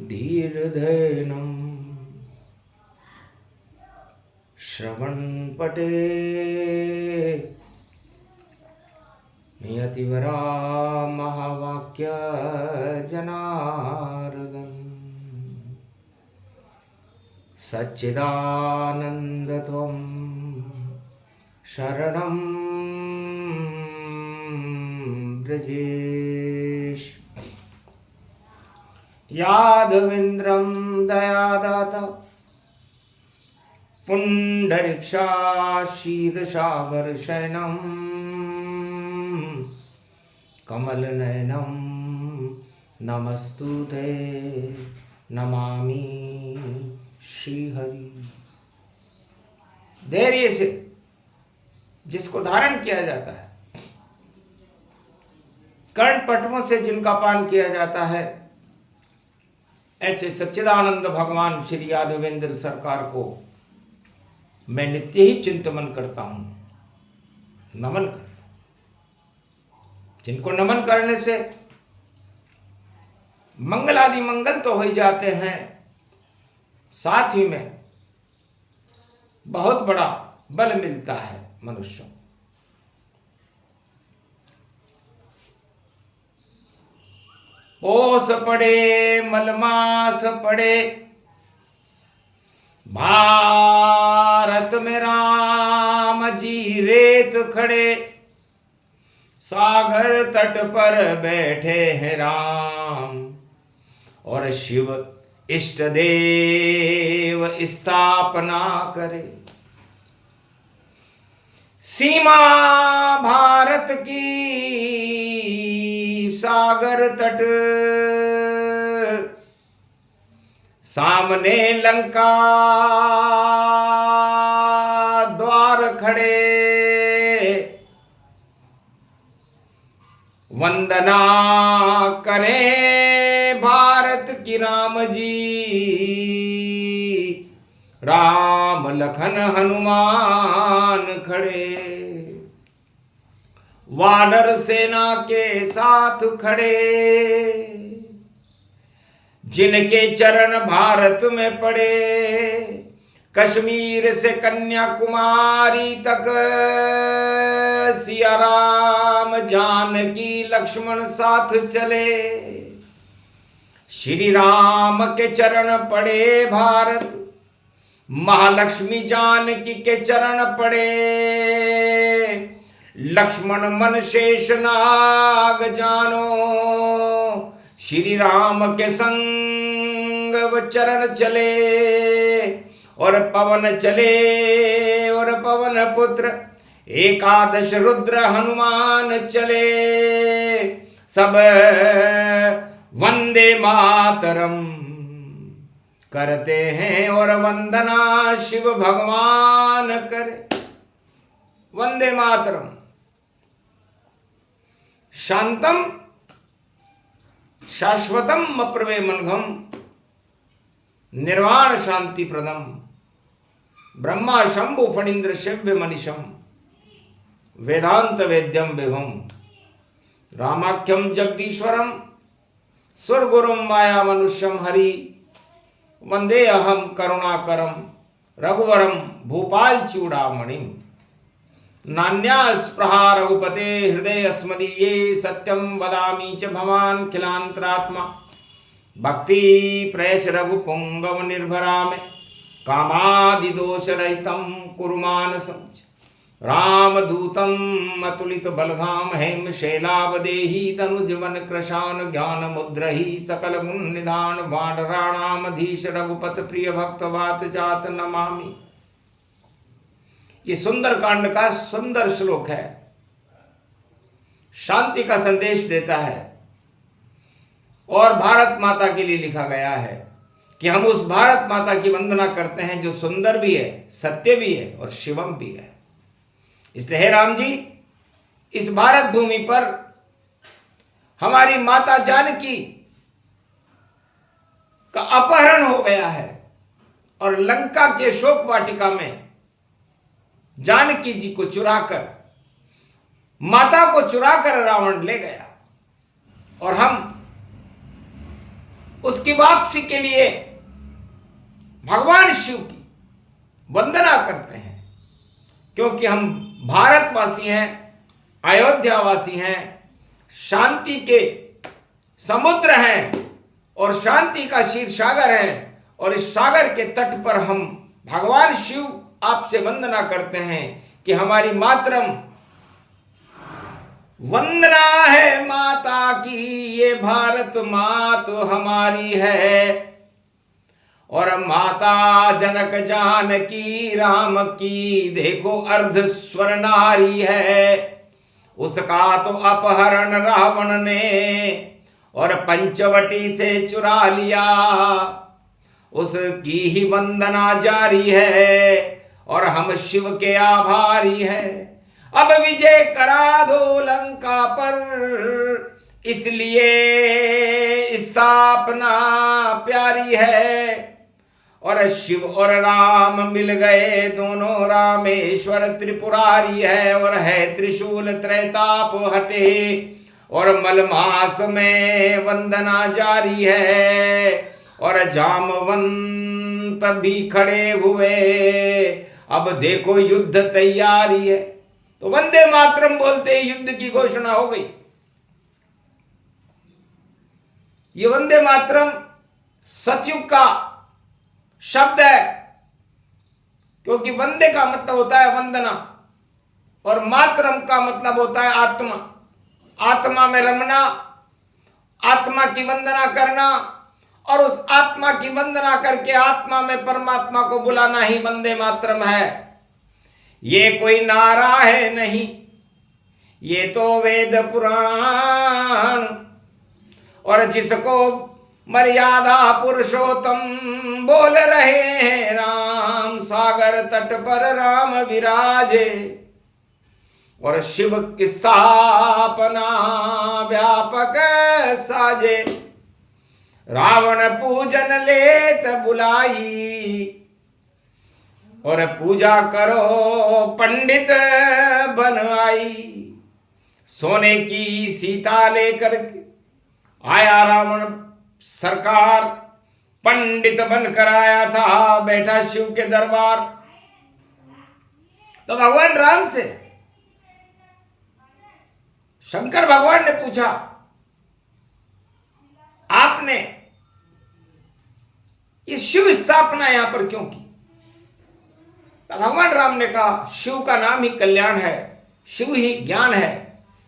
धीर्धेनं श्रवणपटे नियतिवरा महावाक्य जनार्दन सच्चिदानन्दत्वं शरणं ब्रजेश। यादवेन्द्रं दयादाता पुण्डरीक्षाशीर्षसागरशयनं कमलनयनं नमस्तुते नमामि श्रीहरि। धैर्य से जिसको धारण किया जाता है, कर्णपटवों से जिनका पान किया जाता है, ऐसे सच्चिदानंद भगवान श्री यादवेंद्र सरकार को मैं नित्य ही चिंतन करता हूं, नमन करता हूं। जिनको नमन करने से मंगल आदि मंगल तो हो ही जाते हैं, साथ ही में बहुत बड़ा बल मिलता है मनुष्यों को। पोस पड़े मलमास पड़े, भारत में राम जी रेत खड़े, सागर तट पर बैठे हैं राम, और शिव इष्ट देव स्थापना करे। सीमा भारत की सागर तट, सामने लंका द्वार खड़े, वंदना करें भारत की राम जी, राम लखन हनुमान खड़े, वानर सेना के साथ खड़े, जिनके चरण भारत में पड़े, कश्मीर से कन्याकुमारी तक, सिया राम जानकी लक्ष्मण साथ चले, श्री राम के चरण पड़े भारत, महालक्ष्मी जानकी के चरण पड़े, लक्ष्मण मन शेष नाग जानो, श्री राम के संग वो चरण चले, और पवन चले और पवन पुत्र एकादश रुद्र हनुमान चले, सब वंदे मातरम करते हैं और वंदना शिव भगवान करे। वंदे मातरम शांतम शाश्वतम अप्रमेय मनघम, निर्वाण शांति प्रदम, ब्रह्मा शंभु फणींद्र शिव्य मनीषम, वेदांत वेद्यम विभुम, रामाख्यम जगदीश्वरम, सुरगुरुम माया मनुष्यम हरि, वंदे अहम करुणाकरम रघुवरम भूपाल चूड़ामणिम, नान्या स्पृहा रघुपते हृदय अस्मदीये, सत्यम वदामि च भवान् खिलांतरात्मा, भक्ति प्रयच रघुपुंगव निर्भरा में, कामादि दोष रहितम कुरु मानसं, रामदूतम अतुलित बलधाम हेम शैलावदेही, तनुजवन कृशान ज्ञान मुद्रही, सकल गुण निधान वानराणामधीश, रघुपत प्रिय भक्त वात जात नमामि। ये सुंदर कांड का सुंदर श्लोक है, शांति का संदेश देता है, और भारत माता के लिए लिखा गया है कि हम उस भारत माता की वंदना करते हैं जो सुंदर भी है, सत्य भी है और शिवम भी है। इसलिए हे राम जी, इस भारत भूमि पर हमारी माता जानकी का अपहरण हो गया है, और लंका के शोक वाटिका में जानकी जी को चुराकर, माता को चुराकर रावण ले गया, और हम उसकी वापसी के लिए भगवान शिव की वंदना करते हैं, क्योंकि हम भारतवासी हैं, अयोध्यावासी हैं, शांति के समुद्र हैं और शांति का क्षीर सागर है। और इस सागर के तट पर हम भगवान शिव आपसे वंदना करते हैं कि हमारी मातरम वंदना है माता की, ये भारत माँ तो हमारी है। और माता जनक जानकी राम की देखो अर्ध स्वर नारी है, उसका तो अपहरण रावण ने और पंचवटी से चुरा लिया, उसकी ही वंदना जारी है और हम शिव के आभारी है। अब विजय करा दो लंका पर, इसलिए स्थापना प्यारी है। और शिव और राम मिल गए दोनों, रामेश्वर त्रिपुरारी है और है त्रिशूल त्रैताप हटे। और मलमास में वंदना जारी है और जामवंत भी खड़े हुए, अब देखो युद्ध तैयारी है। तो वंदे मातरम बोलते ही युद्ध की घोषणा हो गई। ये वंदे मातरम सतयुग का शब्द है, क्योंकि वंदे का मतलब होता है वंदना और मातरम का मतलब होता है आत्मा। आत्मा में रमना, आत्मा की वंदना करना और उस आत्मा की वंदना करके आत्मा में परमात्मा को बुलाना ही वंदे मातरम है। ये कोई नारा है नहीं, ये तो वेद पुराण। और जिसको मर्यादा पुरुषोत्तम बोल रहे हैं राम, सागर तट पर राम विराजे। और शिव की स्थापना व्यापक साजे, रावण पूजन लेत बुलाई। और पूजा करो पंडित बन आई, सोने की सीता लेकर आया रावण सरकार, पंडित बनकर आया था, बैठा शिव के दरबार। तो भगवान राम से शंकर भगवान ने पूछा, आपने ये शिव स्थापना यहां पर क्यों की? तो भगवान राम ने कहा, शिव का नाम ही कल्याण है, शिव ही ज्ञान है,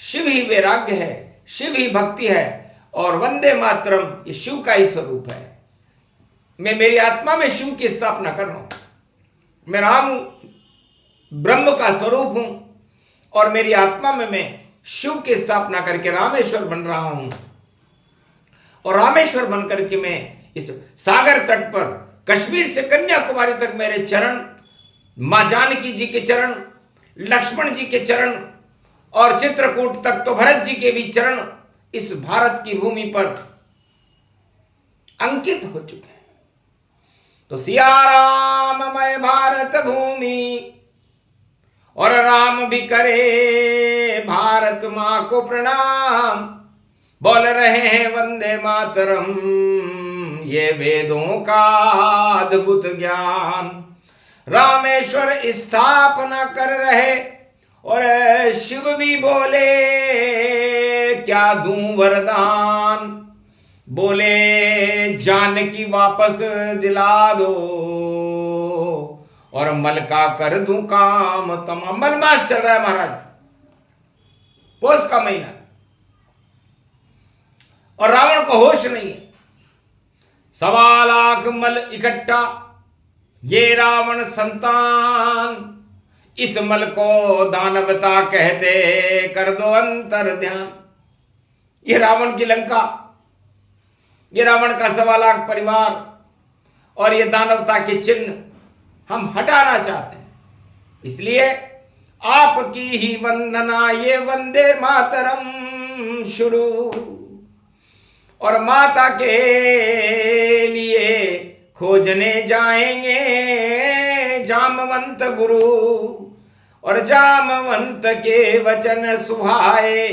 शिव ही वैराग्य है, शिव ही भक्ति है और वंदे मातरम ये शिव का ही स्वरूप है। मैं मेरी आत्मा में शिव की स्थापना कर रहा हूं। मैं राम हूं, ब्रह्म का स्वरूप हूं और मेरी आत्मा में मैं शिव की स्थापना करके रामेश्वर बन रहा हूं। और रामेश्वर बनकर के मैं इस सागर तट पर कश्मीर से कन्याकुमारी तक मेरे चरण, मां जानकी जी के चरण, लक्ष्मण जी के चरण और चित्रकूट तक तो भरत जी के भी चरण इस भारत की भूमि पर अंकित हो चुके हैं। तो सिया राममय भारत भूमि और राम भी करे भारत मां को प्रणाम, बोल रहे हैं वंदे मातरम, ये वेदों का अद्भुत ज्ञान। रामेश्वर स्थापना कर रहे और शिव भी बोले क्या दूं वरदान, बोले जानकी वापस दिला दो और मल का कर दूं काम तमाम। मलमास चल रहा है महाराज, पोष का महीना और रावण को होश नहीं है। 1.25 लाख मल इकट्ठा, ये रावण संतान, इस मल को दानवता कहते, कर दो अंतर ध्यान। ये रावण की लंका, ये रावण का 1.25 लाख परिवार और ये दानवता के चिन्ह हम हटाना चाहते हैं। इसलिए आपकी ही वंदना, ये वंदे मातरम शुरू। और माता के लिए खोजने जाएंगे जामवंत गुरु, और जामवंत के वचन सुहाए,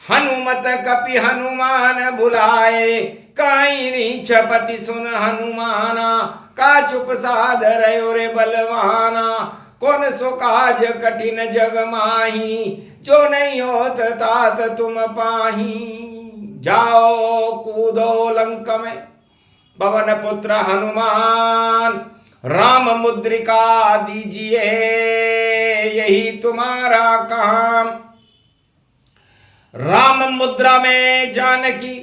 हनुमत कपि हनुमान बुलाए। काई रीछ पति सुन हनुमाना, का चुप साध रयो रे बलवाना। कौन सो काज कठिन जग माही, जो नहीं होत तात तुम पाही। जाओ कूदो लंक में पवन पुत्र हनुमान, राम मुद्रिका दीजिए यही तुम्हारा काम। राम मुद्रा में जानकी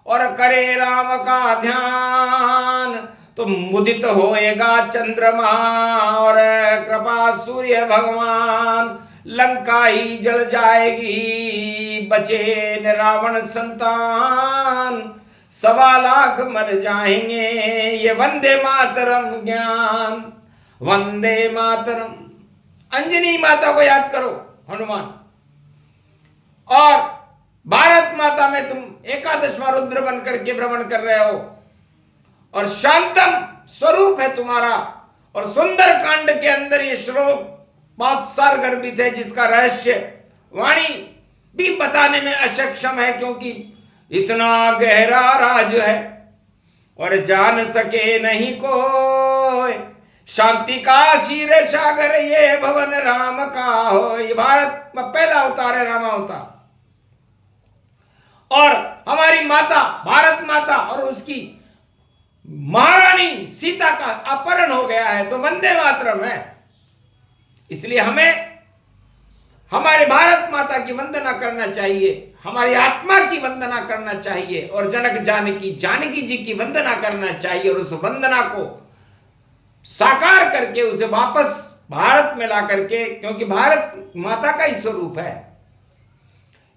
और करे राम का ध्यान, तो मुदित होएगा चंद्रमा और कृपा सूर्य भगवान। लंका ही जल जाएगी, बचे न रावण संतान। 1.25 लाख मर जाएंगे, ये वंदे मातरम ज्ञान। वंदे मातरम। अंजनी माता को याद करो हनुमान, और भारत माता में तुम 11वां रुद्र बन करके भ्रमण कर रहे हो, और शांतम स्वरूप है तुम्हारा। और सुंदर कांड के अंदर ये श्लोक बहुत सारगर्भित है, जिसका रहस्य वाणी भी बताने में अक्षम है, क्योंकि इतना गहरा राज है और जान सके नहीं कोई। शांति का शीर सागर ये भवन राम का हो। ये भारत में पहला अवतार है, राम अवतार। और हमारी माता भारत माता और उसकी महारानी सीता का अपहरण हो गया है, तो वंदे मातरम है। इसलिए हमें हमारे भारत माता की वंदना करना चाहिए, हमारी आत्मा की वंदना करना चाहिए, और जनक जानकी जी की वंदना करना चाहिए, और उस वंदना को साकार करके उसे वापस भारत में ला करके, क्योंकि भारत माता का ही स्वरूप है।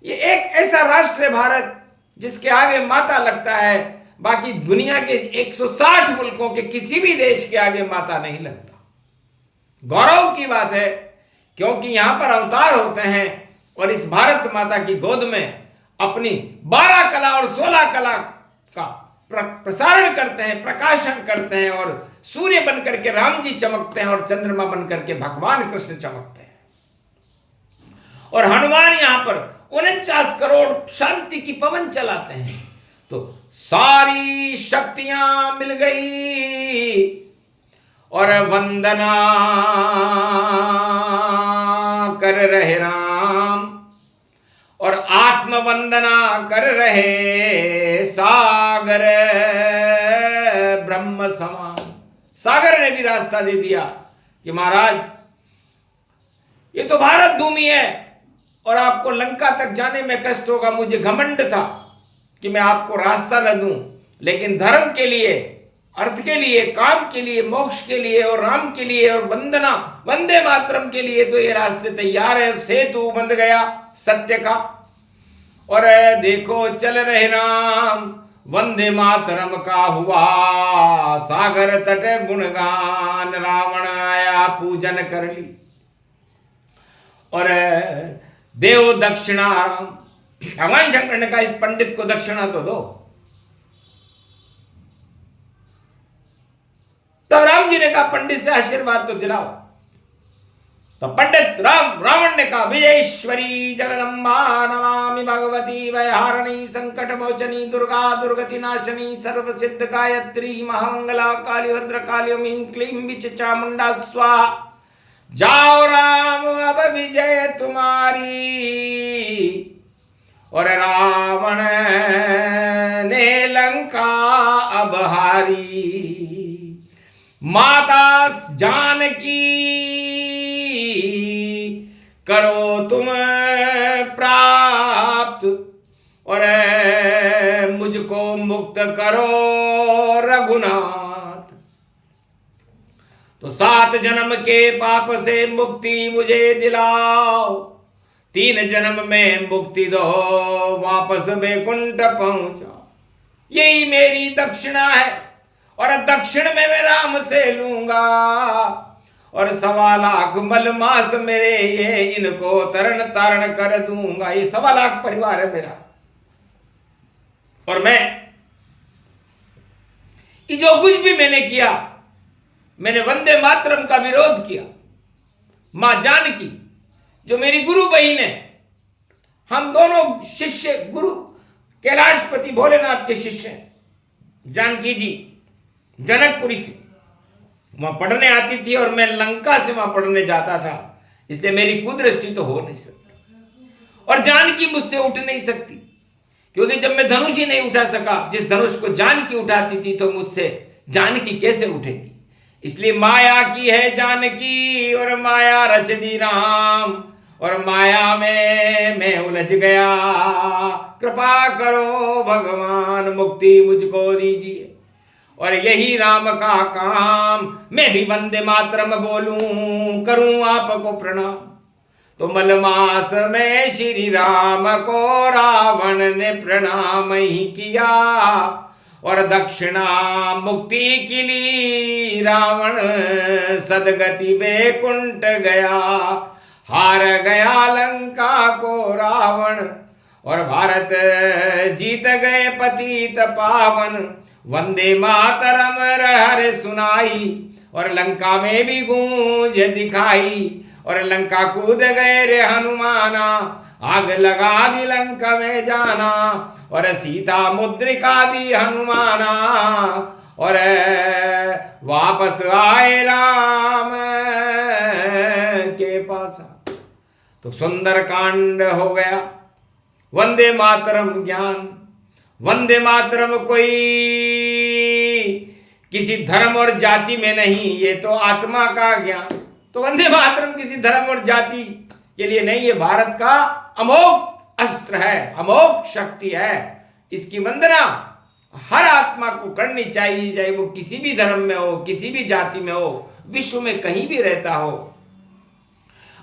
ये एक ऐसा राष्ट्र है भारत, जिसके आगे माता लगता है। बाकी दुनिया के 160 मुल्कों के किसी भी देश के आगे माता नहीं लगता। गौरव की बात है, क्योंकि यहां पर अवतार होते हैं और इस भारत माता की गोद में अपनी 12 कला और 16 कला का प्रसारण करते हैं, प्रकाशन करते हैं, और सूर्य बनकर के राम जी चमकते हैं और चंद्रमा बनकर के भगवान कृष्ण चमकते हैं। और हनुमान यहां पर 49 करोड़ शांति की पवन चलाते हैं। तो सारी शक्तियां मिल गई, और वंदना कर रहे राम, और आत्म वंदना कर रहे सागर ब्रह्म समान। सागर ने भी रास्ता दे दिया कि महाराज ये तो भारत भूमि है और आपको लंका तक जाने में कष्ट होगा। मुझे घमंड था कि मैं आपको रास्ता न दूं, लेकिन धर्म के लिए, अर्थ के लिए, काम के लिए, मोक्ष के लिए और राम के लिए और वंदना वंदे मातरम के लिए तो ये रास्ते तैयार है। सेतु बंध गया सत्य का, और देखो चल रहे राम। वंदे मातरम का हुआ सागर तट गुणगान, रावण आया पूजन कर ली। और देव दक्षिणा राम, भगवान शंकर ने कहा इस पंडित को दक्षिणा तो दो। तब राम जी ने कहा पंडित से आशीर्वाद तो दिलाओ। तो पंडित रावण ने कहा विजयेश्वरी जगदम्बा नमामि भगवती वैहारणी संकट मोचनी दुर्गा दुर्गति नाशनी सर्व सिद्ध गायत्री महामंगला काली भद्र काली ओम क्लीं विच चामुंडा स्वाहा। जाओ राम अब विजय तुम्हारी। और रावण ने लंका अब हारी। माता जानकी करो तुम प्राप्त, और मुझको मुक्त करो रघुनाथ। तो 7 जन्म के पाप से मुक्ति मुझे दिलाओ, 3 जन्म में मुक्ति दो, वापस वैकुंठ पहुंचा। यही मेरी दक्षिणा है, और दक्षिण में मैं राम से लूंगा। और 1.25 लाख मलमास मेरे ये, इनको तरण तारण कर दूंगा। ये 1.25 लाख परिवार है मेरा। और मैं ये जो कुछ भी मैंने किया, मैंने वंदे मातरम का विरोध किया। मां जानकी जो मेरी गुरु बहन है, हम दोनों शिष्य गुरु, कैलाशपति भोलेनाथ के शिष्य हैं। जानकी जी जनकपुरी से वहां पढ़ने आती थी और मैं लंका से वहां पढ़ने जाता था, इसलिए मेरी कुदृष्टि तो हो नहीं सकती। और जानकी मुझसे उठ नहीं सकती, क्योंकि जब मैं धनुष ही नहीं उठा सका, जिस धनुष को जानकी उठाती थी, तो मुझसे जानकी कैसे उठेगी। इसलिए माया की है जानकी और माया रच दी राम, और माया में मैं उलझ गया, कृपा करो भगवान मुक्ति मुझको दीजिए। और यही राम का काम, मैं भी वंदे मातरम बोलूं, करूं आपको प्रणाम। तो मलमास में श्री राम को रावण ने प्रणाम ही किया, और दक्षिणा मुक्ति के लिए रावण सदगति बैकुंठ गया। हार गया लंका को रावण, और भारत जीत गए पतित पावन। वंदे मातरम हर सुनाई, और लंका में भी गूंज दिखाई। और लंका कूद गए रे हनुमाना, आग लगा दी लंका में जाना। और सीता मुद्रिका दी हनुमाना, और वापस आए राम के पास। तो सुंदर कांड हो गया। वंदे मातरम ज्ञान, वंदे मातरम कोई किसी धर्म और जाति में नहीं, ये तो आत्मा का ज्ञान। तो वंदे मातरम किसी धर्म और जाति के लिए नहीं, ये भारत का अमोघ अस्त्र है, अमोघ शक्ति है। इसकी वंदना हर आत्मा को करनी चाहिए, चाहे वो किसी भी धर्म में हो, किसी भी जाति में हो, विश्व में कहीं भी रहता हो।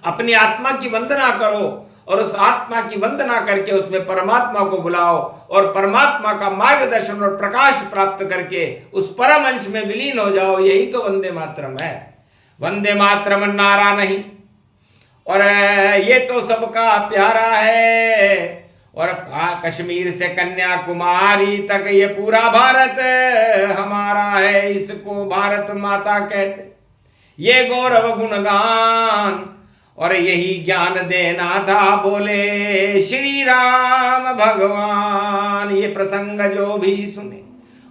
अपनी आत्मा की वंदना करो, और उस आत्मा की वंदना करके उसमें परमात्मा को बुलाओ, और परमात्मा का मार्गदर्शन और प्रकाश प्राप्त करके उस परम अंश में विलीन हो जाओ। यही तो वंदे मातरम है। वंदे मातरम नारा नहीं, और ये तो सबका प्यारा है। और कश्मीर से कन्याकुमारी तक ये पूरा भारत हमारा है, इसको भारत माता कहते। ये गौरव गुणगान, और यही ज्ञान देना था बोले श्री राम भगवान। ये प्रसंग जो भी सुने,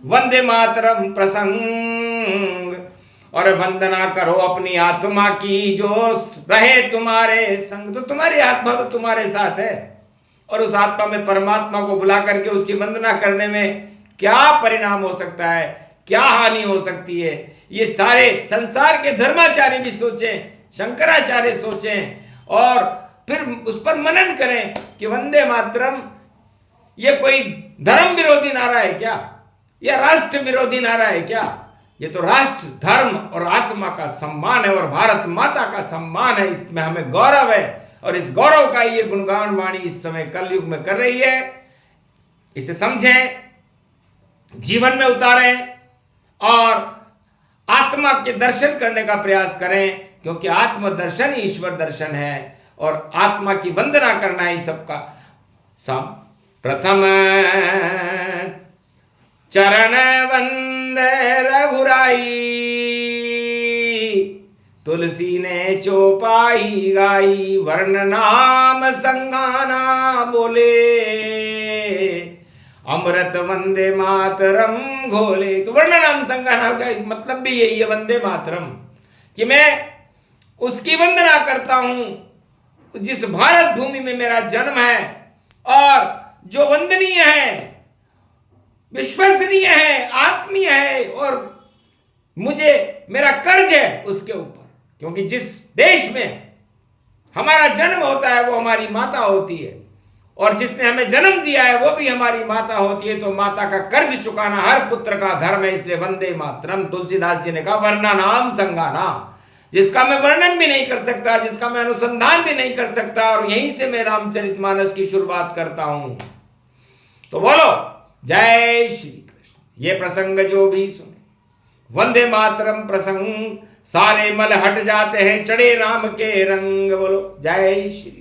वंदे मातरम प्रसंग, और वंदना करो अपनी आत्मा की जो रहे तुम्हारे संग। तो तुम्हारी आत्मा तो तुम्हारे साथ है, और उस आत्मा में परमात्मा को बुला करके उसकी वंदना करने में क्या परिणाम हो सकता है, क्या हानि हो सकती है, ये सारे संसार के धर्माचार्य भी सोचें, शंकराचार्य सोचें, और फिर उस पर मनन करें कि वंदे मातरम ये कोई धर्म विरोधी नारा है क्या, या राष्ट्र विरोधी नारा है क्या। ये तो राष्ट्र, धर्म और आत्मा का सम्मान है, और भारत माता का सम्मान है। इसमें हमें गौरव है, और इस गौरव का ये गुणगान वाणी इस समय कलयुग में कर रही है। इसे समझें, जीवन में उतारें, और आत्मा के दर्शन करने का प्रयास करें, क्योंकि आत्म दर्शन ही ईश्वर दर्शन है, और आत्मा की वंदना करना ही सबका प्रथम चरण वंदे रघुराई। तुलसी ने चौपाई गाई, वर्ण नाम संगाना बोले। अमृत वंदे मातरम घोले। तो वर्ण नाम संगाना का मतलब भी यही है, वंदे मातरम, कि मैं उसकी वंदना करता हूं जिस भारत भूमि में मेरा जन्म है, और जो वंदनीय है, विश्वसनीय है, आत्मीय है, और मुझे मेरा कर्ज है उसके ऊपर। क्योंकि जिस देश में हमारा जन्म होता है वो हमारी माता होती है, और जिसने हमें जन्म दिया है वो भी हमारी माता होती है। तो माता का कर्ज चुकाना हर पुत्र का धर्म है। इसलिए वंदे मातरम, तुलसीदास जी ने कहा वर्णा नाम संगाना, जिसका मैं वर्णन भी नहीं कर सकता, जिसका मैं अनुसंधान भी नहीं कर सकता, और यहीं से मैं रामचरितमानस की शुरुआत करता हूं। तो बोलो जय श्री कृष्ण। ये प्रसंग जो भी सुने, वंदे मातरम प्रसंग, सारे मल हट जाते हैं, चढ़े राम के रंग। बोलो जय श्री